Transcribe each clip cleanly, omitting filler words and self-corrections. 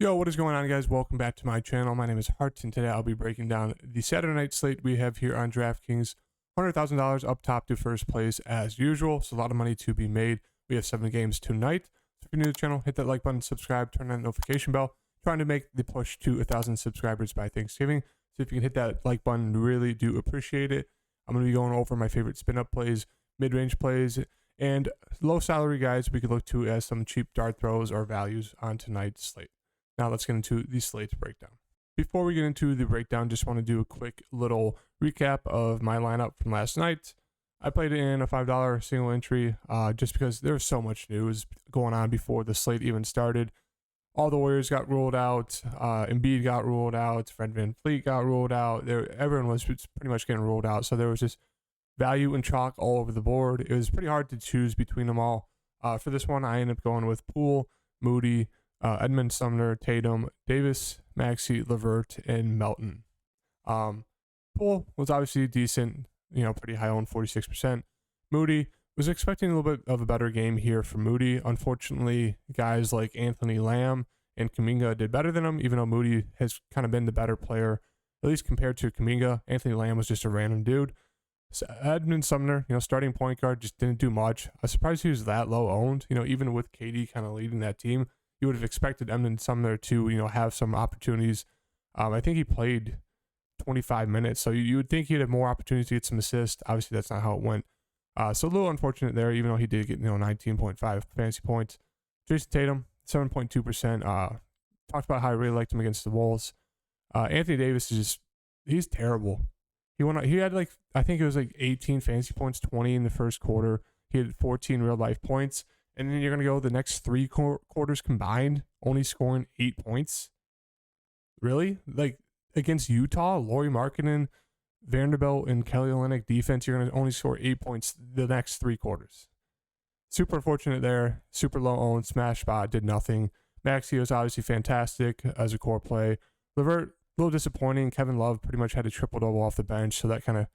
Yo, what is going on, guys? Welcome back to my channel. My name is Hart, and today I'll be breaking down the Saturday night slate we have here on DraftKings. $100,000 up top to first place as usual, so a lot of money to be made. We have 7 games tonight. So if you're new to the channel, hit that like button, subscribe, turn on the notification bell. Trying to make the push to 1,000 subscribers by Thanksgiving. So if you can hit that like button, really do appreciate it. I'm going to be going over my favorite spin-up plays, mid-range plays, and low salary guys we could look to as some cheap dart throws or values on tonight's slate. Now let's get into the slate breakdown. Before we get into the breakdown, just want to do a quick little recap of my lineup from last night. I played in a $5 single entry just because there was so much news going on before the slate even started. All the Warriors got ruled out. Embiid got ruled out. Fred VanVleet got ruled out. Everyone was pretty much getting ruled out. So there was just value and chalk all over the board. It was pretty hard to choose between them all. For this one, I ended up going with Poole, Moody, Edmund, Sumner, Tatum, Davis, Maxey, LeVert, and Melton. Poole was obviously decent, pretty high owned, 46%. Moody was expecting a little bit of a better game here for Moody. Unfortunately, guys like Anthony Lamb and Kuminga did better than him, even though Moody has kind of been the better player, at least compared to Kuminga. Anthony Lamb was just a random dude. So Edmund Sumner, starting point guard, just didn't do much. I was surprised he was that low owned, even with KD kind of leading that team. You would have expected Edmund Sumner to, have some opportunities. I think he played 25 minutes, so you would think he'd have more opportunities to get some assists. Obviously, that's not how it went. So a little unfortunate there, even though he did get, 19.5 fantasy points. Jason Tatum, 7.2%. Talked about how I really liked him against the Wolves. Anthony Davis he's terrible. He had I think it was 18 fantasy points, 20 in the first quarter. He had 14 real life points. And then you're going to go the next 3 quarters combined, only scoring 8 points. Really? Against Utah, Lauri Markkanen, Vanderbilt, and Kelly Olynyk defense, you're going to only score 8 points the next 3 quarters. Super unfortunate there. Super low owned. Smash spot, did nothing. Maxey was obviously fantastic as a core play. LeVert, a little disappointing. Kevin Love pretty much had a triple-double off the bench, so that kind of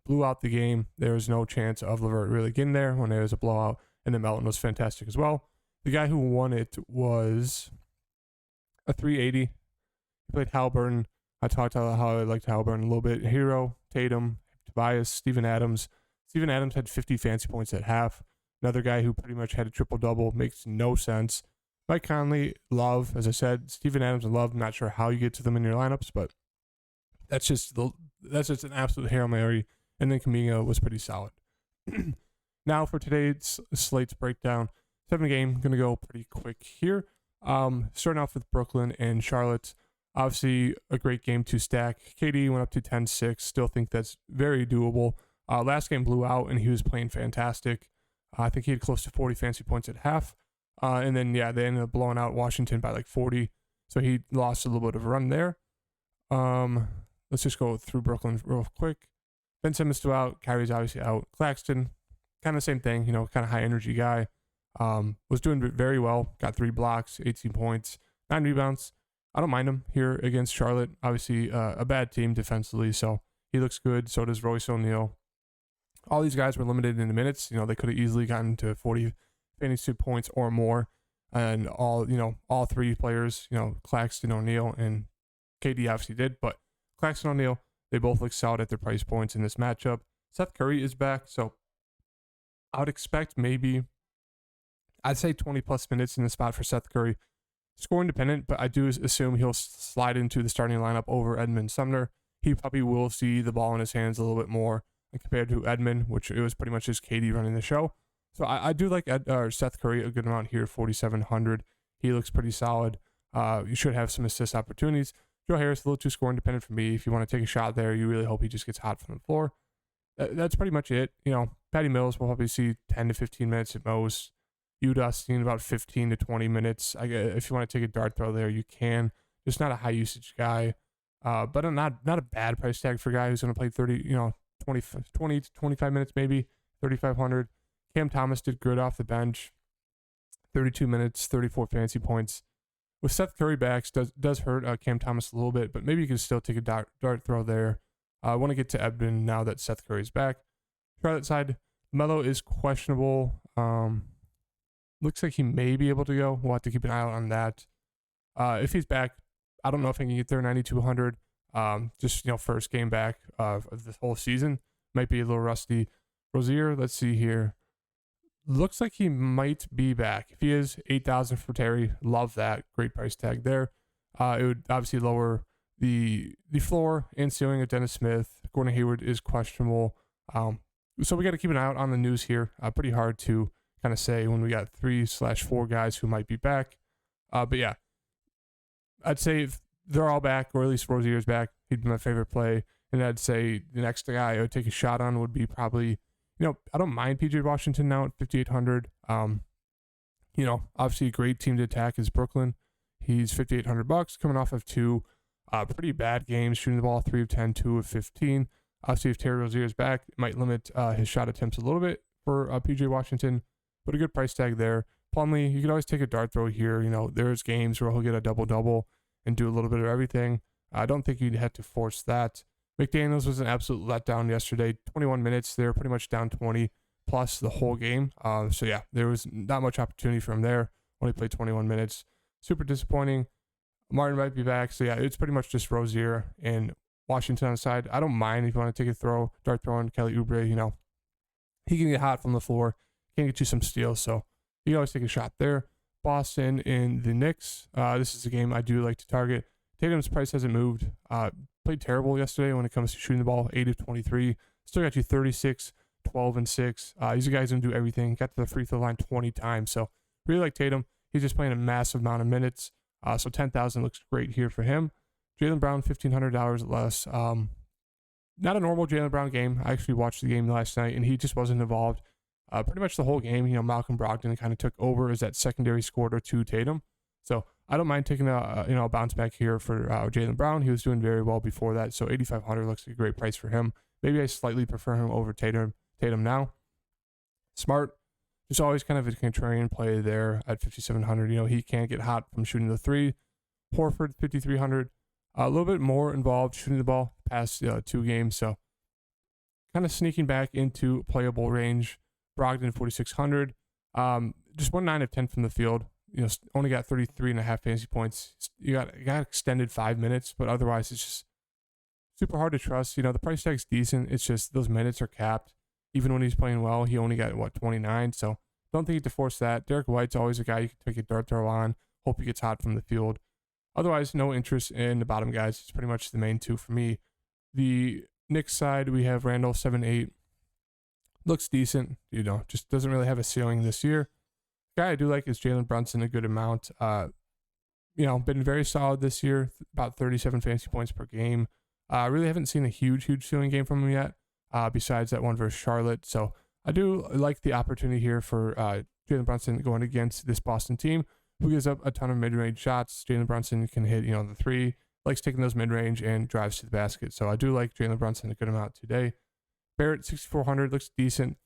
blew out the game. There was no chance of LeVert really getting there when there was a blowout. And then Melton was fantastic as well. The guy who won it was a 380. He played Halliburton. I talked about how I liked Halliburton a little bit. Hero, Tatum, Tobias, Steven Adams. Steven Adams had 50 fantasy points at half. Another guy who pretty much had a triple-double. Makes no sense. Mike Conley, Love, as I said. Steven Adams and Love, not sure how you get to them in your lineups, but that's just an absolute Hail Mary. And then Kuminga was pretty solid. Now for today's slate's breakdown, 7 game, going to go pretty quick here. Starting off with Brooklyn and Charlotte. Obviously, a great game to stack. KD went up to 10-6. Still think that's very doable. Last game blew out, and he was playing fantastic. I think he had close to 40 fantasy points at half. And then, they ended up blowing out Washington by 40. So he lost a little bit of a run there. Let's just go through Brooklyn real quick. Ben Simmons still out. Kyrie's obviously out. Claxton, kind of same thing, kind of high energy guy. Was doing very well. Got 3 blocks, 18 points, 9 rebounds. I don't mind him here against Charlotte. Obviously, a bad team defensively, so he looks good. So does Royce O'Neal. All these guys were limited in the minutes. They could have easily gotten to 40 fantasy points or more. And all 3 players, Claxton, O'Neal, and KD obviously did. But Claxton, O'Neal, they both look solid at their price points in this matchup. Seth Curry is back, so I would expect I'd say 20 plus minutes in the spot for Seth Curry. Score independent, but I do assume he'll slide into the starting lineup over Edmund Sumner. He probably will see the ball in his hands a little bit more compared to Edmund, which it was pretty much just KD running the show. So I do like Seth Curry a good amount here, 4,700. He looks pretty solid. You should have some assist opportunities. Joe Harris, a little too score independent for me. If you want to take a shot there, you really hope he just gets hot from the floor. That's pretty much it. Patty Mills will probably see 10 to 15 minutes at most. Udustin about 15 to 20 minutes. If you want to take a dart throw there, you can. Just not a high usage guy, but not a bad price tag for a guy who's going to play 20 to 25 minutes maybe, 3,500. Cam Thomas did good off the bench, 32 minutes, 34 fantasy points. With Seth Curry backs, does hurt Cam Thomas a little bit, but maybe you can still take a dart throw there. I want to get to Edmund now that Seth Curry's back. Charlotte side, Melo is questionable. Looks like he may be able to go. We'll have to keep an eye out on that. If he's back, I don't know if I can get there 9,200. Just, first game back of this whole season. Might be a little rusty. Rozier, let's see here. Looks like he might be back. If he is, 8,000 for Terry. Love that. Great price tag there. It would obviously lower the floor and ceiling of Dennis Smith. Gordon Hayward is questionable. So we got to keep an eye out on the news here. Pretty hard to kind of say when we got 3/4 guys who might be back. But yeah, I'd say if they're all back, or at least Rozier's back, he'd be my favorite play. And I'd say the next guy I would take a shot on would be probably, I don't mind PJ Washington now at 5,800. Obviously a great team to attack is Brooklyn. He's $5,800 coming off of two pretty bad games, shooting the ball 3 of 10, 2 of 15. Obviously, if Terry Rozier is back, it might limit his shot attempts a little bit for PJ Washington, but a good price tag there. Plumlee, you could always take a dart throw here. There's games where he'll get a double-double and do a little bit of everything. I don't think you'd have to force that. McDaniels was an absolute letdown yesterday. 21 minutes, they were pretty much down 20 plus the whole game. So yeah, there was not much opportunity for him there. Only played 21 minutes. Super disappointing. Martin might be back. So yeah, it's pretty much just Rozier and Washington on the side. I don't mind if you want to take a dart throw on Kelly Oubre. He can get hot from the floor. Can get you some steals. So you can always take a shot there. Boston and the Knicks. This is a game I do like to target. Tatum's price hasn't moved. Played terrible yesterday when it comes to shooting the ball. 8 of 23. Still got you 36, 12, and 6. These guys don't do everything. Got to the free throw line 20 times. So really like Tatum. He's just playing a massive amount of minutes. So 10,000 looks great here for him. Jaylen Brown, $1,500 less. Not a normal Jaylen Brown game. I actually watched the game last night, and he just wasn't involved pretty much the whole game. Malcolm Brogdon kind of took over as that secondary scorer to Tatum. So I don't mind taking a bounce back here for Jaylen Brown. He was doing very well before that, so 8,500 looks like a great price for him. Maybe I slightly prefer him over Tatum now. Smart, just always kind of a contrarian play there at 5,700. He can't get hot from shooting the three. Horford, 5,300. A little bit more involved shooting the ball past 2 games, so kind of sneaking back into playable range. Brogdon, 4,600. Just 9 of 10 from the field. Only got 33.5 fantasy points. You got extended 5 minutes, but otherwise it's just super hard to trust. The price tag's decent. It's just those minutes are capped. Even when he's playing well, he only got 29. So don't think you have to force that. Derek White's always a guy you can take a dart throw on. Hope he gets hot from the field. Otherwise, no interest in the bottom guys. It's pretty much the main two for me. The Knicks side, we have Randall, 7-8. Looks decent. Just doesn't really have a ceiling this year. Guy I do like is Jalen Brunson a good amount. Been very solid this year, about 37 fantasy points per game. Really haven't seen a huge ceiling game from him yet, besides that one versus Charlotte. So I do like the opportunity here for Jalen Brunson going against this Boston team, who gives up a ton of mid-range shots. Jalen Brunson can hit, the three, likes taking those mid-range and drives to the basket. So I do like Jalen Brunson a good amount today. Barrett, 6,400, looks decent.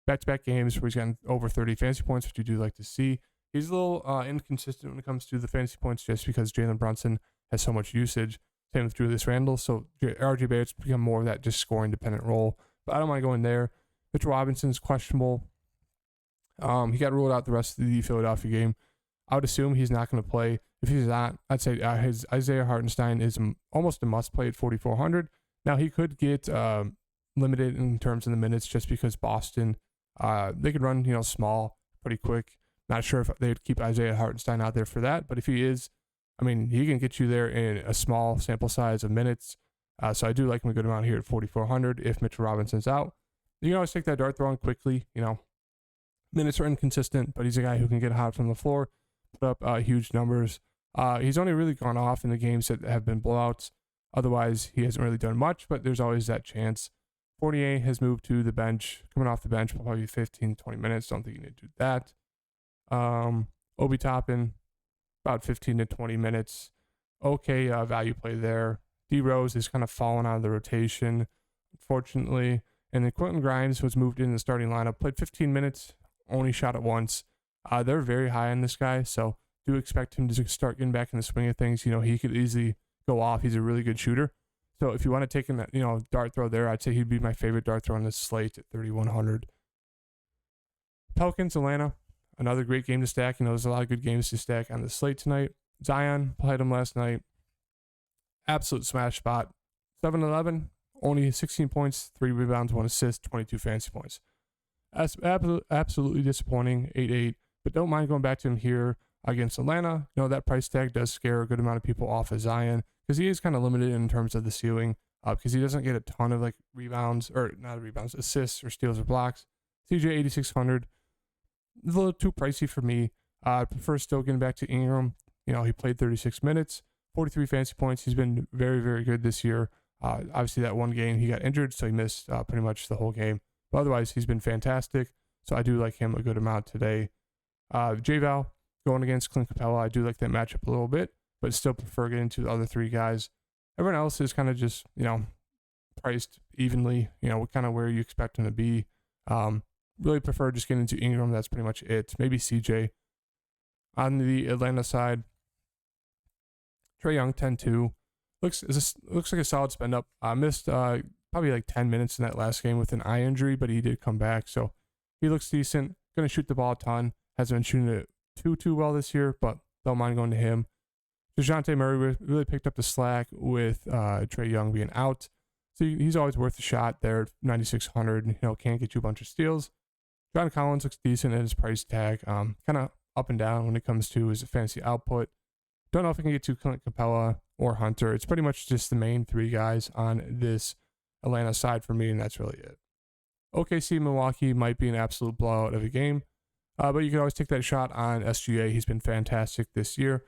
Back-to-back games where he's gotten over 30 fantasy points, which you do like to see. He's a little inconsistent when it comes to the fantasy points just because Jalen Brunson has so much usage. Same with Julius Randle. So RJ Barrett's become more of that just scoring-dependent role. But I don't mind going there. Mitchell Robinson's questionable. He got ruled out the rest of the Philadelphia game. I would assume he's not going to play. If he's not, I'd say his Isaiah Hartenstein is almost a must-play at 4,400. Now, he could get limited in terms of the minutes just because Boston, they could run, small pretty quick. Not sure if they would keep Isaiah Hartenstein out there for that, but if he is, he can get you there in a small sample size of minutes. So I do like him a good amount here at 4,400 if Mitchell Robinson's out. You can always take that dart throw on quickly. Minutes are inconsistent, but he's a guy who can get hot from the floor, put up huge numbers. He's only really gone off in the games that have been blowouts. Otherwise, he hasn't really done much, but there's always that chance. Fournier has moved to the bench, coming off the bench, probably 15, 20 minutes. Don't think you need to do that. Obi Toppin, about 15 to 20 minutes. Okay, value play there. D Rose is kind of fallen out of the rotation, unfortunately. And then Quentin Grimes was moved in the starting lineup, played 15 minutes, only shot it once. They're very high on this guy, so do expect him to start getting back in the swing of things. He could easily go off. He's a really good shooter. So if you want to take in that, dart throw there, I'd say he'd be my favorite dart throw on this slate at 3,100. Pelicans, Atlanta, another great game to stack. There's a lot of good games to stack on the slate tonight. Zion played him last night. Absolute smash spot. 7-11, only 16 points, 3 rebounds, 1 assist, 22 fantasy points. That's absolutely disappointing, 8-8. But don't mind going back to him here against Atlanta. That price tag does scare a good amount of people off of Zion because he is kind of limited in terms of the ceiling because he doesn't get a ton of like rebounds, or not rebounds, assists or steals or blocks. CJ 8,600, a little too pricey for me. I prefer still getting back to Ingram. He played 36 minutes, 43 fantasy points. He's been very, very good this year. Obviously, that one game he got injured, so he missed pretty much the whole game. But otherwise, he's been fantastic. So I do like him a good amount today. J-Val going against Clint Capella. I do like that matchup a little bit, but still prefer getting to the other 3 guys. Everyone else is kind of just, priced evenly, kind of where you expect him to be. Really prefer just getting to Ingram. That's pretty much it. Maybe CJ. On the Atlanta side, Trae Young 10-2. Looks like a solid spend up. Missed probably like 10 minutes in that last game with an eye injury, but he did come back. So he looks decent. Going to shoot the ball a ton. Hasn't been shooting it too well this year, but don't mind going to him. DeJounte Murray really picked up the slack with Trae Young being out. So he's always worth a shot there, 9,600. Can't get you a bunch of steals. John Collins looks decent at his price tag. Kind of up and down when it comes to his fantasy output. Don't know if I can get to Clint Capella or Hunter. It's pretty much just the main 3 guys on this Atlanta side for me, and that's really it. OKC Milwaukee might be an absolute blowout of a game, but you can always take that shot on SGA. He's been fantastic this year.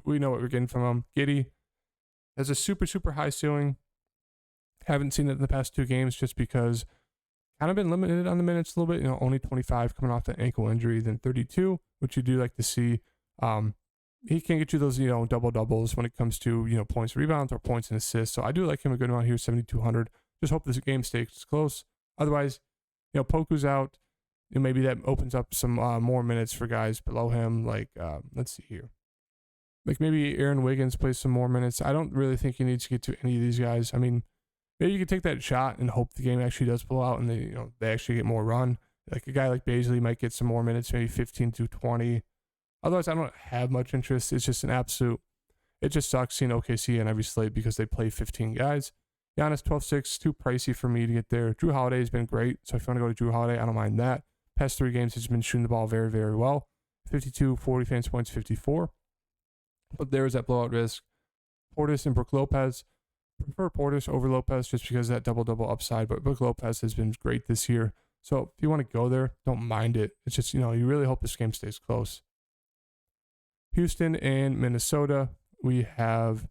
We know what we're getting from him. Giddey has a super, super high ceiling. Haven't seen it in the past 2 games just because kind of been limited on the minutes a little bit. Only 25 coming off that ankle injury, then 32, which you do like to see. He can get you those, double doubles when it comes to, points, rebounds, or points and assists. So I do like him a good amount here, 7,200. Just hope this game stays close. Otherwise, Poku's out. Maybe that opens up some more minutes for guys below him. Like, let's see here. Like maybe Aaron Wiggins plays some more minutes. I don't really think he needs to get to any of these guys. I mean, maybe you could take that shot and hope the game actually does pull out and they actually get more run. Like a guy like Baisley might get some more minutes, maybe 15 to 20. Otherwise, I don't have much interest. It's just it just sucks seeing OKC in every slate because they play 15 guys. Giannis 12-6, too pricey for me to get there. Drew Holiday has been great, so if you want to go to Drew Holiday, I don't mind that. Past 3 games, he's been shooting the ball very, very well. 52, 40 fantasy points, 54. But there is that blowout risk. Portis and Brook Lopez. Prefer Portis over Lopez just because of that double-double upside, but Brook Lopez has been great this year. So if you want to go there, don't mind it. It's just, you really hope this game stays close. Houston and Minnesota, we have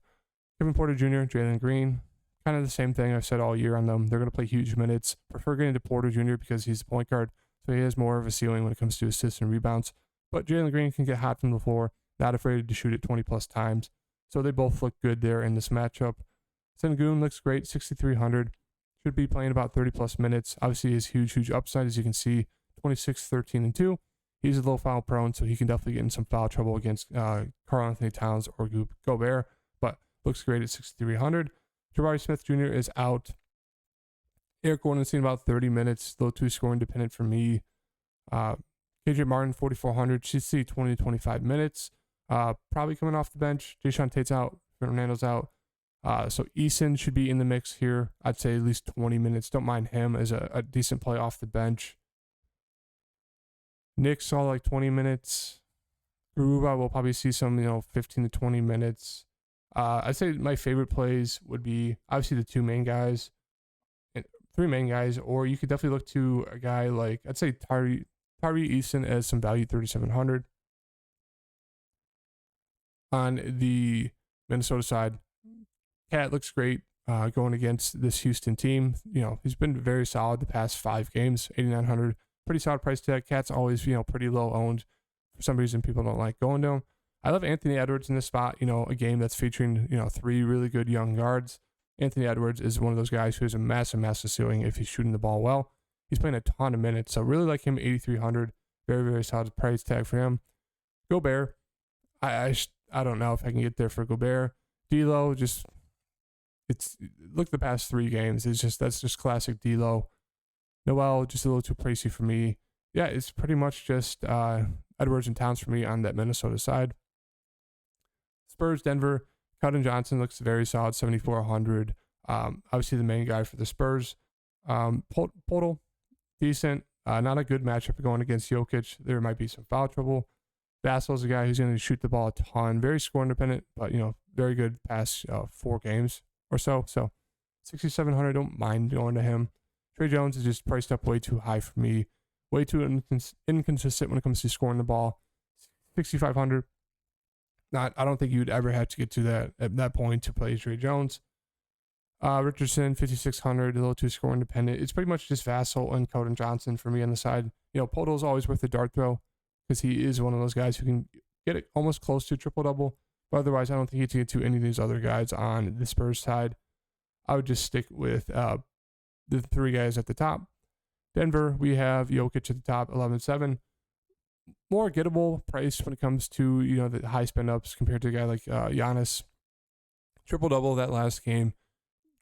Kevin Porter Jr., Jalen Green. Kind of the same thing I've said all year on them. They're going to play huge minutes. Prefer getting to Porter Jr. because he's the point guard, so he has more of a ceiling when it comes to assists and rebounds. But Jalen Green can get hot from the floor, not afraid to shoot it 20-plus times. So they both look good there in this matchup. Sengun looks great, 6,300. Should be playing about 30-plus minutes. Obviously, his huge upside, as you can see, 26, 13, and 2. He's a little foul prone, so he can definitely get in some foul trouble against Karl-Anthony Towns or Gobert, but looks great at 6,300. Jabari Smith Jr. is out. Eric Gordon's seen about 30 minutes, a little too scoring dependent for me. KJ Martin, 4,400. Should see 20 to 25 minutes. Probably coming off the bench. Jayshawn Tate's out. Fernando's out. So Eason should be in the mix here. I'd say at least 20 minutes. Don't mind him as a decent play off the bench. Nick saw like 20 minutes. Garuba will probably see some, 15 to 20 minutes. I'd say my favorite plays would be obviously the 2 main guys, 3 main guys, or you could definitely look to a guy like, I'd say Tyree Eason as some value, 3,700. On the Minnesota side, Cat looks great going against this Houston team. He's been very solid the past 5 games, 8,900. Pretty solid price tag. Cat's always, pretty low owned. For some reason, people don't like going to him. I love Anthony Edwards in this spot. A game that's featuring, 3 really good young guards. Anthony Edwards is one of those guys who has a massive ceiling if he's shooting the ball well. He's playing a ton of minutes, so really like him, 8,300. Very, very solid price tag for him. Gobert, I don't know if I can get there for Gobert. D'Lo, look at the past 3 games. That's just classic D'Lo. Noel, just a little too pricey for me. Yeah, it's pretty much just Edwards and Towns for me on that Minnesota side. Spurs, Denver, Keldon Johnson looks very solid, 7,400. Obviously the main guy for the Spurs. Portal, decent. Not a good matchup going against Jokic. There might be some foul trouble. Vassal's a guy who's going to shoot the ball a ton. Very score independent, but, very good past 4 games or so. So 6,700, don't mind going to him. Trey Jones is just priced up way too high for me. Way too inconsistent when it comes to scoring the ball. 6,500. I don't think you'd ever have to get to that at that point to play Trey Jones. Richardson, 5,600, a little too score independent. It's pretty much just Vassell and Keldon Johnson for me on the side. Podol's always worth the dart throw because he is one of those guys who can get it almost close to triple-double. But otherwise, I don't think he'd get to any of these other guys on the Spurs side. I would just stick with the 3 guys at the top. Denver, we have Jokic at the top, 11.7. More gettable price when it comes to, the high spend ups compared to a guy like Giannis. Triple-double that last game.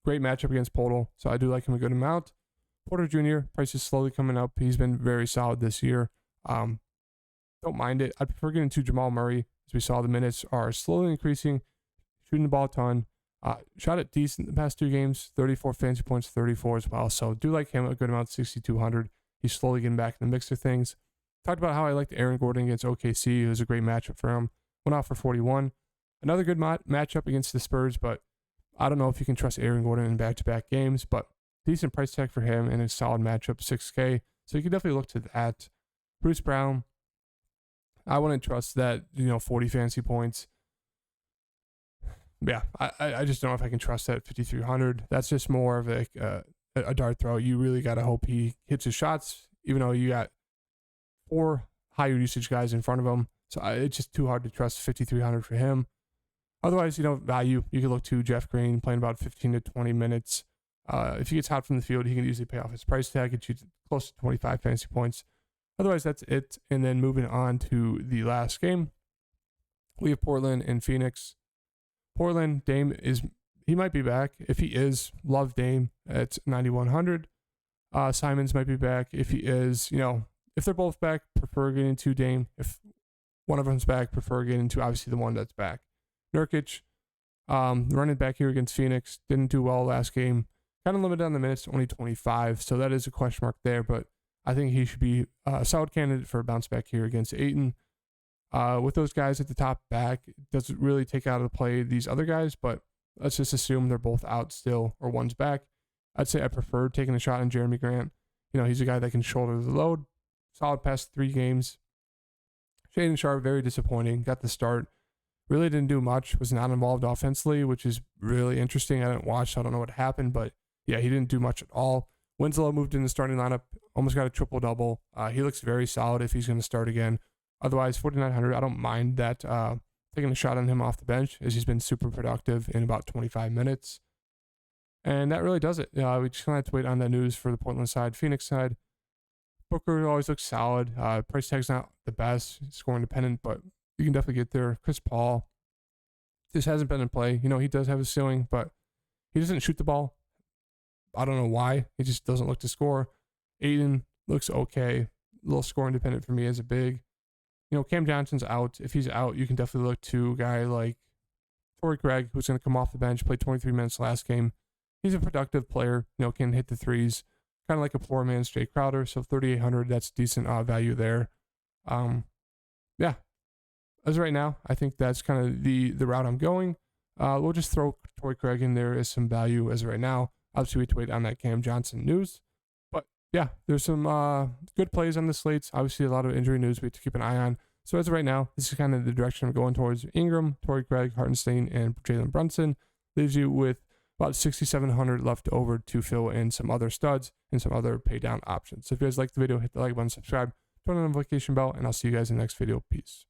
Great matchup against Podol, so I do like him a good amount. Porter Jr., price is slowly coming up. He's been very solid this year. Don't mind it. I prefer getting to Jamal Murray. As we saw, the minutes are slowly increasing, shooting the ball a ton. Shot it decent the past 2 games, 34 fantasy points, 34 as well. So do like him a good amount, 6,200. He's slowly getting back in the mix of things. Talked about how I liked Aaron Gordon against OKC. It was a great matchup for him. Went out for 41. Another good matchup against the Spurs, but I don't know if you can trust Aaron Gordon in back-to-back games, but decent price tag for him and a solid matchup, 6K. So you can definitely look to that. Bruce Brown, I wouldn't trust that, 40 fantasy points. Yeah, I just don't know if I can trust that 5,300. That's just more of a dart throw. You really got to hope he hits his shots, even though you got 4 higher usage guys in front of him. So it's just too hard to trust 5,300 for him. Otherwise, value, you can look to Jeff Green playing about 15 to 20 minutes. If he gets hot from the field, he can easily pay off his price tag, get you close to 25 fantasy points. Otherwise, that's it. And then moving on to the last game, we have Portland and Phoenix. Portland, Dame he might be back. If he is, love Dame at 9,100. Simons might be back. If he is, if they're both back, prefer getting to Dame. If one of them's back, prefer getting to obviously the one that's back. Nurkic, running back here against Phoenix, didn't do well last game. Kind of limited on the minutes, only 25, so that is a question mark there, but I think he should be a solid candidate for a bounce back here against Ayton. With those guys at the top back, it doesn't really take out of the play these other guys, but let's just assume they're both out still or one's back. I'd say I prefer taking a shot on Jeremy Grant. He's a guy that can shoulder the load. Solid past 3 games. Shaedon Sharpe, very disappointing. Got the start. Really didn't do much. Was not involved offensively, which is really interesting. I didn't watch, so I don't know what happened, but yeah, he didn't do much at all. Winslow moved in the starting lineup, almost got a triple-double. He looks very solid if he's going to start again. Otherwise, 4,900, I don't mind that. Taking a shot on him off the bench, as he's been super productive in about 25 minutes. And that really does it. We just kind of have to wait on that news for the Portland side. Phoenix side, Booker always looks solid. Price tag's not the best, score independent, but you can definitely get there. Chris Paul just hasn't been in play. He does have a ceiling, but he doesn't shoot the ball. I don't know why. He just doesn't look to score. Ayton looks okay. A little score independent for me as a big. Cam Johnson's out. If he's out, you can definitely look to a guy like Torrey Craig, who's going to come off the bench, played 23 minutes last game. He's a productive player, can hit the threes. Kind of like a poor man's Jay Crowder. So 3,800, that's decent value there. Yeah. As of right now, I think that's kind of the route I'm going. We'll just throw Torrey Craig in there as some value as of right now. Obviously, we have to wait on that Cam Johnson news. But yeah, there's some good plays on the slates. Obviously, a lot of injury news we have to keep an eye on. So as of right now, this is kind of the direction I'm going towards. Ingram, Torrey Craig, Hartenstein, and Jalen Brunson leaves you with about 6,700 left over to fill in some other studs and some other pay down options. So if you guys like the video, hit the like button, subscribe, turn on the notification bell, and I'll see you guys in the next video. Peace.